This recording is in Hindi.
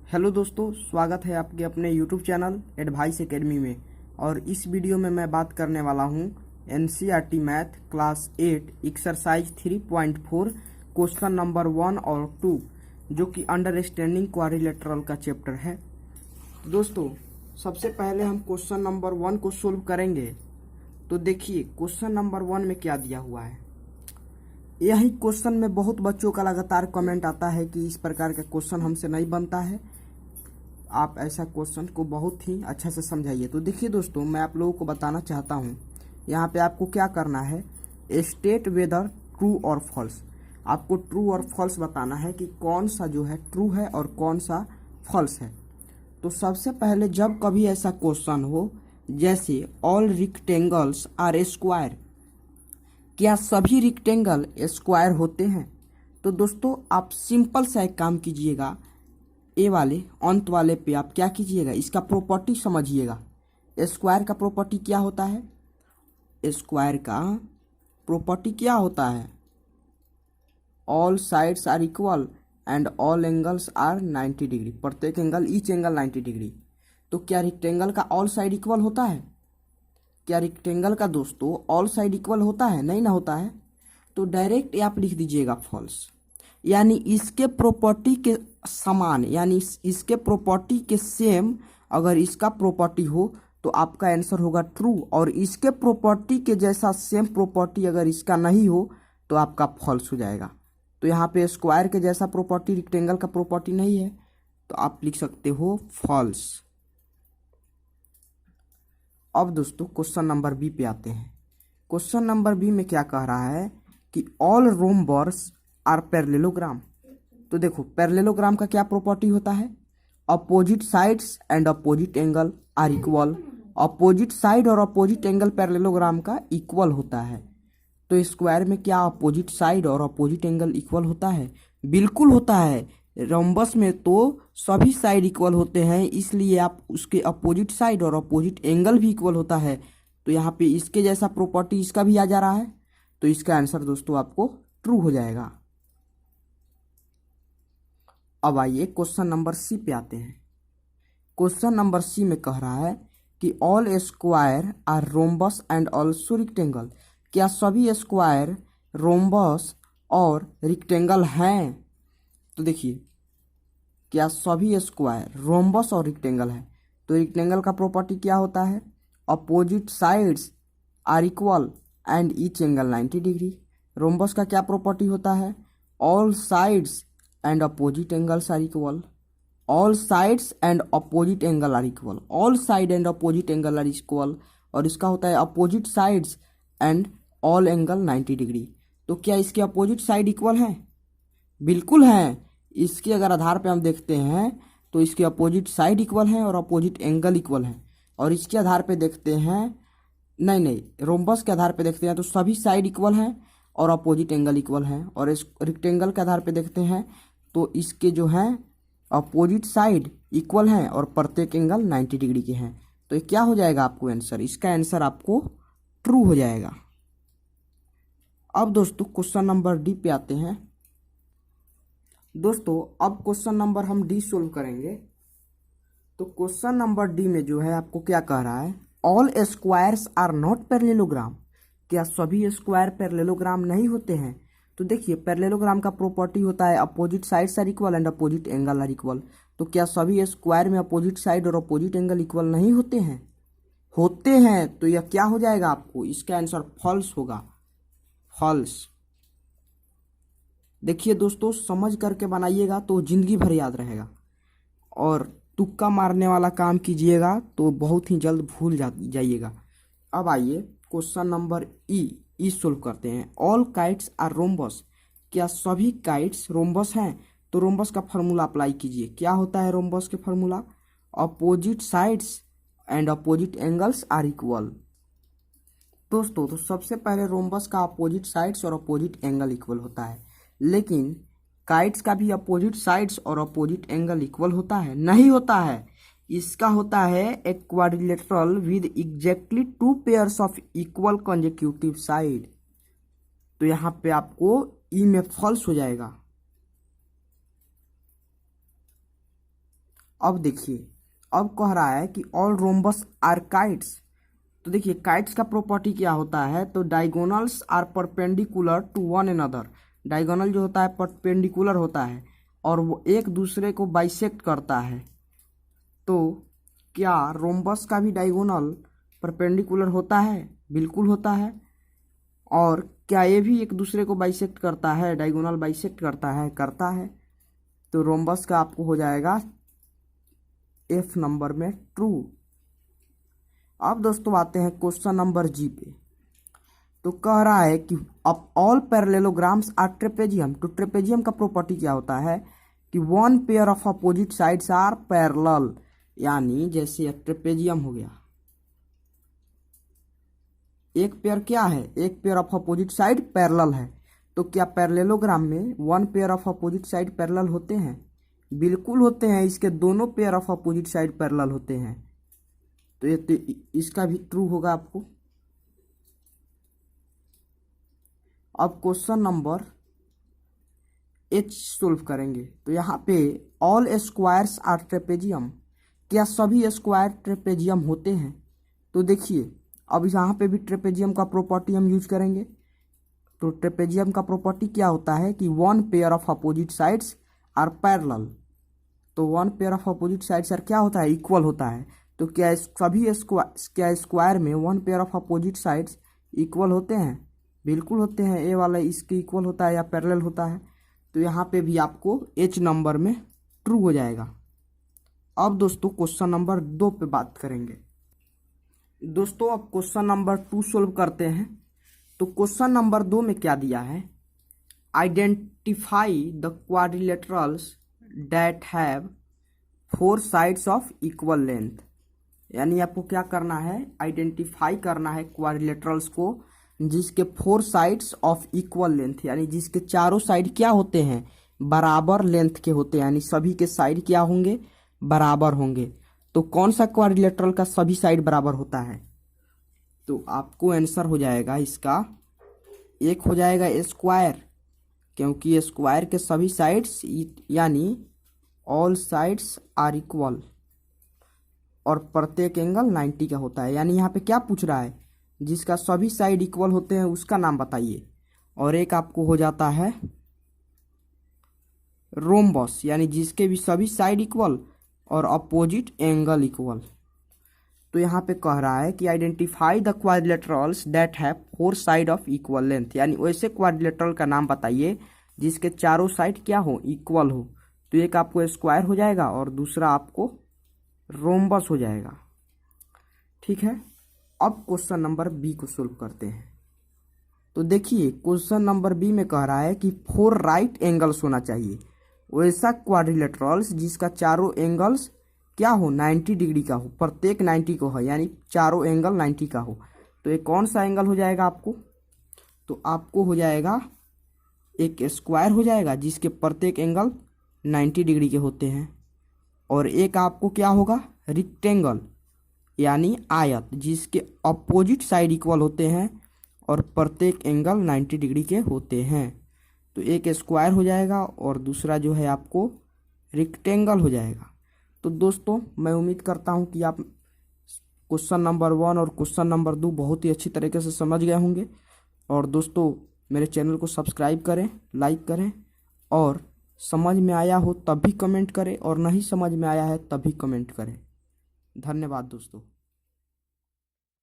हेलो दोस्तों, स्वागत है आपके अपने यूट्यूब चैनल एडवाइस एकेडमी में। और इस वीडियो में मैं बात करने वाला हूं NCERT math class 8 exercise 3.4 question number 1 और 2 जो कि अंडरस्टैंडिंग क्वाड्रिलेटरल का चैप्टर है। दोस्तों, सबसे पहले हम क्वेश्चन नंबर 1 को सोल्व करेंगे। तो देखिए क्वेश्चन नंबर 1 में क्या दिया हुआ है। यही क्वेश्चन में बहुत बच्चों का लगातार कमेंट आता है कि इस प्रकार का क्वेश्चन हमसे नहीं बनता है, आप ऐसा क्वेश्चन को बहुत ही अच्छा से समझाइए। तो देखिए दोस्तों, मैं आप लोगों को बताना चाहता हूँ, यहाँ पे आपको क्या करना है, स्टेट वेदर ट्रू और फॉल्स। आपको ट्रू और फॉल्स बताना है कि कौन सा जो है ट्रू है और कौन सा फॉल्स है। तो सबसे पहले जब कभी ऐसा क्वेश्चन हो जैसे ऑल रेक्टेंगल्स आर स्क्वायर, क्या सभी रेक्टेंगल स्क्वायर होते हैं, तो दोस्तों आप सिंपल सा एक काम कीजिएगा, ए वाले अंत वाले पे आप क्या कीजिएगा, इसका प्रॉपर्टी समझिएगा। स्क्वायर का प्रॉपर्टी क्या होता है, स्क्वायर का प्रॉपर्टी क्या होता है, all sides are equal and all angles are 90 degree, प्रत्येक एंगल ईच एंगल 90 डिग्री। तो क्या रेक्टेंगल का ऑल साइड इक्वल होता है, क्या रेक्टेंगल का दोस्तों ऑल साइड इक्वल होता है, नहीं ना होता है। तो डायरेक्ट आप लिख दीजिएगा फॉल्स, यानी इसके प्रॉपर्टी के समान, यानी इसके प्रॉपर्टी के सेम अगर इसका प्रॉपर्टी हो तो आपका आंसर होगा ट्रू, और इसके प्रॉपर्टी के जैसा सेम प्रॉपर्टी अगर इसका नहीं हो तो आपका फॉल्स हो जाएगा। तो यहाँ पे स्क्वायर के जैसा प्रॉपर्टी रेक्टेंगल का प्रॉपर्टी नहीं है, तो आप लिख सकते हो फॉल्स। अब दोस्तों क्वेश्चन नंबर बी पे आते हैं। क्वेश्चन नंबर बी में क्या कह रहा है कि ऑल रोम्बस आर पैरेललोग्राम। तो देखो पैरेललोग्राम का क्या प्रॉपर्टी होता है, opposite sides and opposite angle are equal. Opposite side और अपोजिट एंगल पैरेललोग्राम का इक्वल होता है। तो स्क्वायर में क्या अपोजिट साइड और अपोजिट एंगल इक्वल होता है, बिल्कुल होता है। रोम्बस में तो सभी साइड इक्वल होते हैं, इसलिए आप उसके अपोजिट साइड और अपोजिट एंगल भी इक्वल होता है। तो यहाँ पे इसके जैसा प्रॉपर्टी इसका भी आ जा रहा है, तो इसका आंसर दोस्तों आपको ट्रू हो जाएगा। अब आइए क्वेश्चन नंबर सी पे आते हैं। क्वेश्चन नंबर सी में कह रहा है कि all square are rhombus and also rectangle. क्या सभी स्क्वायर रोम्बस और रेक्टेंगल हैं। तो देखिए क्या सभी स्क्वायर रोम्बस और रेक्टेंगल है, तो रेक्टेंगल का प्रॉपर्टी क्या होता है, opposite sides are equal and each angle 90 degree. Rhombus का क्या प्रॉपर्टी होता है, all sides and opposite angles are equal. All sides and opposite angle are equal, all side and opposite angle are equal. और इसका होता है opposite sides and all angle 90 degree. तो क्या इसके अपोजिट साइड इक्वल हैं, बिल्कुल हैं। इसके अगर आधार पे हम देखते हैं तो इसके अपोजिट साइड इक्वल हैं और अपोजिट एंगल इक्वल हैं। और इसके आधार पे देखते हैं, नहीं रोम्बस के आधार पे देखते हैं तो सभी साइड इक्वल हैं और अपोजिट एंगल इक्वल हैं। और इस रेक्टेंगल के आधार पे देखते हैं तो इसके जो हैं अपोजिट साइड इक्वल हैं और प्रत्येक एंगल 90 डिग्री के हैं। तो ये क्या हो जाएगा आपको आंसर, इसका आंसर आपको ट्रू हो जाएगा। अब दोस्तों क्वेश्चन नंबर डी पे आते हैं। दोस्तों अब क्वेश्चन नंबर हम डी सोल्व करेंगे। तो क्वेश्चन नंबर डी में जो है आपको क्या कह रहा है, all squares are not parallelogram. क्या सभी स्क्वायर पैरेललोग्राम नहीं होते हैं। तो देखिए पैरेललोग्राम का प्रॉपर्टी होता है opposite sides are equal and opposite angle are equal. तो क्या सभी स्क्वायर में अपोजिट साइड और अपोजिट एंगल इक्वल नहीं होते हैं, होते हैं। तो यह क्या हो जाएगा आपको, इसका आंसर फॉल्स होगा, फॉल्स। देखिए दोस्तों समझ करके बनाइएगा तो जिंदगी भर याद रहेगा, और तुक्का मारने वाला काम कीजिएगा तो बहुत ही जल्द भूल जाइएगा। अब आइए क्वेश्चन नंबर ई सोल्व करते हैं। All kites are rhombus. क्या सभी काइट्स रोम्बस हैं। तो रोम्बस का फॉर्मूला अप्लाई कीजिए। क्या होता है रोम्बस के formula, opposite sides and opposite angles are equal. दोस्तों तो सबसे पहले रोम्बस का अपोजिट साइड्स और अपोजिट एंगल इक्वल होता है, लेकिन काइट्स का भी अपोजिट साइड्स और अपोजिट एंगल इक्वल होता है, नहीं होता है। इसका होता है एक quadrilateral with exactly 2 pairs of equal consecutive side. तो यहाँ पे आपको ई में फॉल्स हो जाएगा। अब देखिए, अब कह रहा है कि ऑल रोम्बस आर काइट्स। तो देखिए काइट्स का प्रॉपर्टी क्या होता है, तो diagonals are perpendicular to one another. Diagonal जो होता है परपेंडिकुलर होता है और वो एक दूसरे को बाइसेक्ट करता है। तो क्या रोम्बस का भी डायगोनल परपेंडिकुलर होता है? बिल्कुल होता है। और क्या ये भी एक दूसरे को बाइसेक्ट करता है, डायगोनल बाइसेक्ट करता है? करता है। तो रोम्बस का आपको हो जाएगा F नंबर में ट्रू। अब दोस्तों आते हैं क्वेश्चन नंबर जी पे। तो कह रहा है कि अब ऑल पैरेललोग्राम्स आर ट्रेपेजियम। तो ट्रेपेजियम का प्रॉपर्टी क्या होता है कि one pair of opposite sides are parallel. यानी जैसे ट्रेपेजियम हो गया, एक पेयर क्या है, एक pair of opposite side parallel है। तो क्या पैरेललोग्राम में one pair of opposite side parallel होते हैं? बिल्कुल होते हैं। इसके दोनों pair of opposite side parallel होते हैं। तो ये तो इसका भी ट्रू होगा आपको। अब क्वेश्चन नंबर H सोल्व करेंगे। तो यहाँ पे ऑल स्क्वायर्स आर ट्रेपेजियम। क्या सभी स्क्वायर ट्रेपेजियम होते हैं? तो देखिए अब यहाँ पे भी ट्रेपेजियम का प्रॉपर्टी हम यूज करेंगे। तो ट्रेपेजियम का प्रॉपर्टी क्या होता है कि one pair of opposite sides are parallel. तो one pair of opposite sides are क्या होता है, इक्वल होता है। तो क्या सभी स्क्वायर में one pair of opposite sides equal होते हैं? बिल्कुल होते हैं। ए वाला इसके इक्वल होता है या पैरेलल होता है। तो यहाँ पे भी आपको H नंबर में ट्रू हो जाएगा। अब दोस्तों क्वेश्चन नंबर 2 पे बात करेंगे। दोस्तों अब क्वेश्चन नंबर 2 सोल्व करते हैं। तो क्वेश्चन नंबर 2 में क्या दिया है, identify the quadrilaterals that have 4 sides of equal length. यानी आपको क्या करना है, आइडेंटिफाई करना है क्वाड्रिलेटरल्स को जिसके 4 साइड्स ऑफ इक्वल लेंथ, यानी जिसके चारों साइड क्या होते हैं, बराबर लेंथ के होते हैं। यानी सभी के साइड क्या होंगे, बराबर होंगे। तो कौन सा क्वाड्रिलेटरल का सभी साइड बराबर होता है? तो आपको आंसर हो जाएगा इसका, एक हो जाएगा स्क्वायर, क्योंकि स्क्वायर के सभी साइड्स यानी ऑल साइड्स आर इक्वल और प्रत्येक एंगल 90 का होता है। यानी यहाँ पे क्या पूछ रहा है, जिसका सभी साइड इक्वल होते हैं उसका नाम बताइए। और एक आपको हो जाता है रोम्बस, यानी जिसके भी सभी साइड इक्वल और अपोजिट एंगल इक्वल। तो यहाँ पे कह रहा है कि identify the quadrilaterals that have 4 side of equal length. यानी वैसे क्वाड्रिलेटरल का नाम बताइए जिसके चारों साइड क्या हो, इक्वल हो। तो एक आपको स्क्वायर हो जाएगा और दूसरा आपको रोम्बस हो जाएगा। ठीक है। अब क्वेश्चन नंबर बी को सोल्व करते हैं। तो देखिए क्वेश्चन नंबर बी में कह रहा है कि 4 राइट एंगल्स होना चाहिए। वैसा क्वाड्रिलेटरल्स जिसका चारों एंगल्स क्या हो, 90 डिग्री का हो, प्रत्येक 90 को हो, यानी चारों एंगल 90 का हो। तो ये कौन सा एंगल हो जाएगा आपको? तो आपको हो जाएगा एक स्क्वायर हो जाएगा जिसके प्रत्येक एंगल 90 डिग्री के होते हैं। और एक आपको क्या होगा, रेक्टेंगल यानी आयत जिसके अपोजिट साइड इक्वल होते हैं और प्रत्येक एंगल 90 डिग्री के होते हैं। तो एक स्क्वायर हो जाएगा और दूसरा जो है आपको रेक्टेंगल हो जाएगा। तो दोस्तों मैं उम्मीद करता हूं कि आप क्वेश्चन नंबर 1 और क्वेश्चन नंबर 2 बहुत ही अच्छी तरीके से समझ गए होंगे। और दोस्तों मेरे चैनल को सब्सक्राइब करें, लाइक करें, और समझ में आया हो तभी कमेंट करें और नहीं समझ में आया है तभी कमेंट करें। धन्यवाद दोस्तों।